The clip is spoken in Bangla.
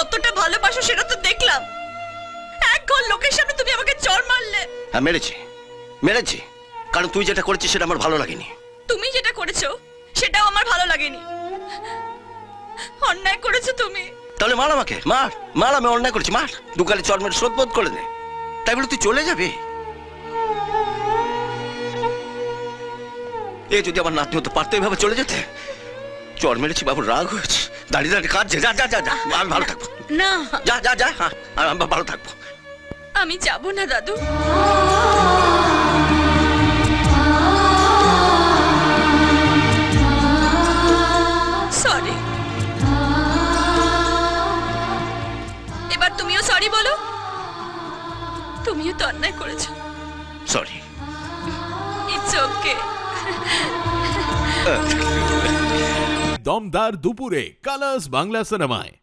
কতটা ভালোবাসো সেটা তো দেখলাম। এক ঘর লোকের সামনে তুমি আমাকে চড় মারলে। হ্যাঁ মেরেছি, মেরেছি, কারণ তুই যেটা করেছিস সেটা আমার ভালো লাগেনি। তুমি যেটা করেছো সেটাও আমার ভালো লাগেনি। অন্যায় করেছো তুমি। তাহলে মার আমাকে, মার মার, আমি অন্যায় করেছি, মার, দুকালে চড় মেরে শোধ বোধ করে দে। তাই বলে তুই চলে যাবি? এ যদি আমার নাতনি হতে পারতো এভাবে চলে যেতে। চড় মেরেছি, বাবুর রাগ হয়েছে, দাঁড়িয়ে দাঁড়িয়ে কাঁদছে। যা যা যা যা, আমি ভালো থাকবো। না, যা যা যা, হ্যাঁ আমি ভালো থাকবো। আমি যাব না দাদু। সরি। এবার তুমিও সরি বলো। তুমিও তো অন্যায় করেছো। সরি। It's okay. দমদার দুপুরে কালার্স বাংলা সিনেমায়।